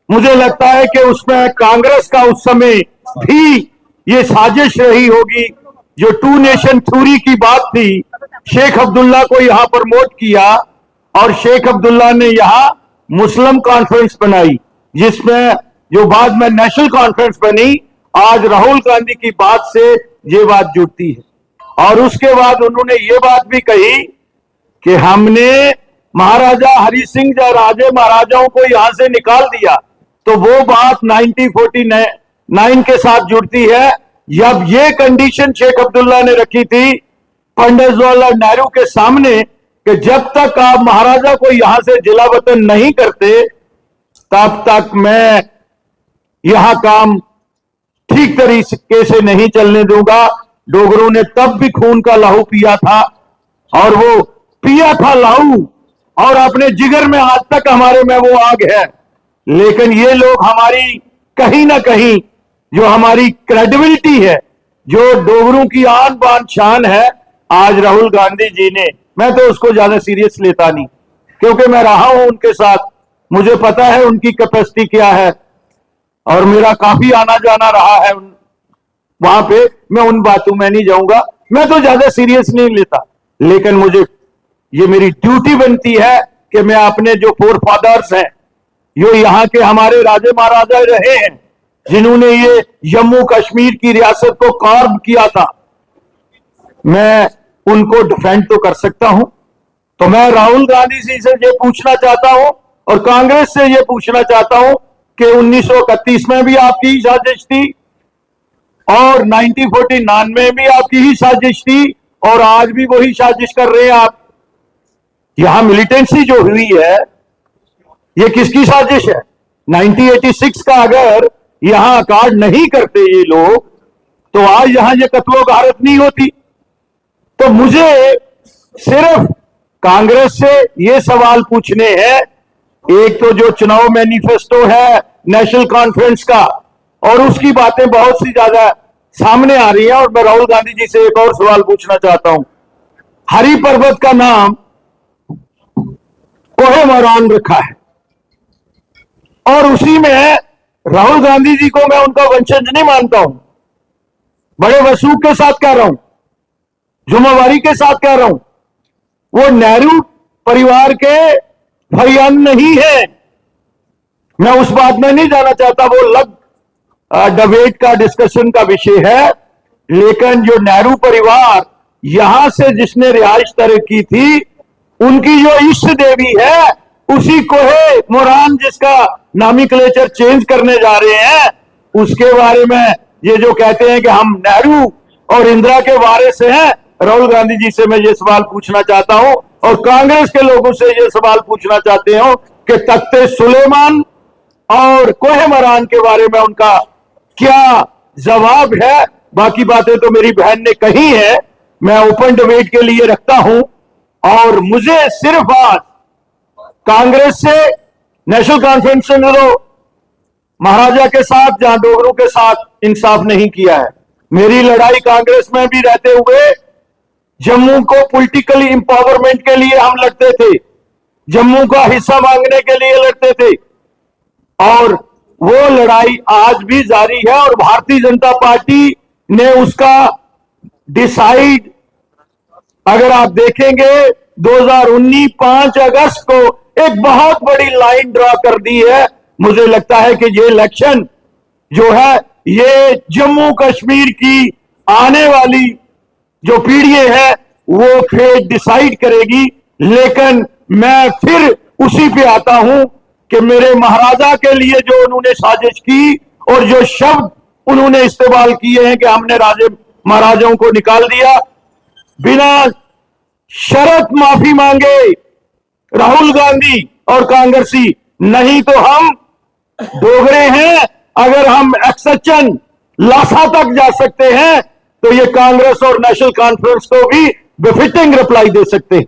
मुझे लगता है कि उसमें कांग्रेस का उस समय भी ये साजिश रही होगी। जो टू नेशन थ्योरी की बात थी, शेख अब्दुल्ला को यहां प्रमोट किया और शेख अब्दुल्ला ने यहां मुस्लिम कॉन्फ्रेंस बनाई, जिसमें जो बाद में नेशनल कॉन्फ्रेंस बनी। आज राहुल गांधी की बात से ये बात जुड़ती है। और उसके बाद उन्होंने ये बात भी कही कि हमने महाराजा हरि सिंह राजे महाराजाओं को यहां से निकाल दिया, तो वो बात 1949 के साथ जुड़ती है। जब ये कंडीशन शेख अब्दुल्ला ने रखी थी पंडित जवाहरलाल नेहरू के सामने कि जब तक आप महाराजा को यहां से जिला वतन नहीं करते, तब तक मैं यहां काम ठीक तरीके से नहीं चलने दूंगा। डोगरों ने तब भी खून का लहू पिया था, और वो पिया था लहू, और अपने जिगर में आज तक हमारे में वो आग है। लेकिन ये लोग हमारी कहीं ना कहीं जो हमारी क्रेडिबिलिटी है, जो डोगरों की आन बान शान है, आज राहुल गांधी जी ने, मैं तो उसको ज्यादा सीरियस लेता नहीं, क्योंकि मैं रहा हूं उनके साथ, मुझे पता है उनकी कैपेसिटी क्या है, और मेरा काफी आना जाना रहा है वहां पे। मैं उन बातों में नहीं जाऊंगा, मैं तो ज्यादा सीरियस नहीं लेता। लेकिन मुझे ये मेरी ड्यूटी बनती है कि मैं अपने जो फोर फादर्स हैं, जो यहाँ के हमारे राजे महाराजा रहे हैं, जिन्होंने ये जम्मू कश्मीर की रियासत को कार्व किया था, मैं उनको डिफेंड तो कर सकता हूं। तो मैं राहुल गांधी जी से ये पूछना चाहता हूं और कांग्रेस से ये पूछना चाहता हूं कि 1931 में भी आपकी ही साजिश थी, और 1949 में भी आपकी ही साजिश थी, और आज भी वही साजिश कर रहे हैं आप। यहां मिलिटेंसी जो हुई है, ये किसकी साजिश है? 1986 का अगर यहां अकार्ड नहीं करते ये लोग, तो आज यहां ये कत्लो गारत नहीं होती। तो मुझे सिर्फ कांग्रेस से ये सवाल पूछने हैं, एक तो जो चुनाव मैनिफेस्टो है नेशनल कॉन्फ्रेंस का, और उसकी बातें बहुत सी ज्यादा सामने आ रही हैं, और मैं राहुल गांधी जी से एक और सवाल पूछना चाहता हूं। हरि पर्वत का नाम कोहे मोरान रखा है, और उसी में राहुल गांधी जी को मैं उनका वंशज नहीं मानता हूं, बड़े वसूख के साथ कह रहा हूं, जुम्मेवारी के साथ कह रहा हूं, वो नेहरू परिवार के भाईजान नहीं है। मैं उस बात में नहीं जाना चाहता, वो अलग डिबेट का डिस्कशन का विषय है। लेकिन जो नेहरू परिवार यहां से जिसने रिहाइश तय की थी, उनकी जो इष्ट देवी है, उसी कोहे मोरान जिसका नॉमेनक्लेचर चेंज करने जा रहे हैं, उसके बारे में ये जो कहते हैं कि हम नेहरू और इंदिरा के वारिस हैं, राहुल गांधी जी से मैं ये सवाल पूछना चाहता हूं, और कांग्रेस के लोगों से ये सवाल पूछना चाहते हो कि तख्ते सुलेमान और कोहे मोरान के बारे में उनका क्या जवाब है। बाकी बातें तो मेरी बहन ने कही है, मैं ओपन डिबेट के लिए रखता हूं। और मुझे सिर्फ आज कांग्रेस से नेशनल कॉन्फ्रेंस ने तो महाराजा के साथ, जहां डोगरों के साथ इंसाफ नहीं किया है। मेरी लड़ाई कांग्रेस में भी रहते हुए जम्मू को पॉलिटिकली इंपावरमेंट के लिए हम लड़ते थे, जम्मू का हिस्सा मांगने के लिए लड़ते थे, और वो लड़ाई आज भी जारी है। और भारतीय जनता पार्टी ने उसका डिसाइड, अगर आप देखेंगे 2019 5 अगस्त को एक बहुत बड़ी लाइन ड्रॉ कर दी है। मुझे लगता है कि ये इलेक्शन जो है, ये जम्मू कश्मीर की आने वाली जो पीढ़ी है वो फेट डिसाइड करेगी। लेकिन मैं फिर उसी पे आता हूं कि मेरे महाराजा के लिए जो उन्होंने साजिश की और जो शब्द उन्होंने इस्तेमाल किए हैं कि हमने राजे महाराजाओं को निकाल दिया, बिना शर्त माफी मांगे राहुल गांधी और कांग्रेसी, नहीं तो हम डोगरे हैं। अगर हम एक्सचन लासा तक जा सकते हैं, तो ये कांग्रेस और नेशनल कॉन्फ्रेंस को भी बेफिटिंग रिप्लाई दे सकते हैं।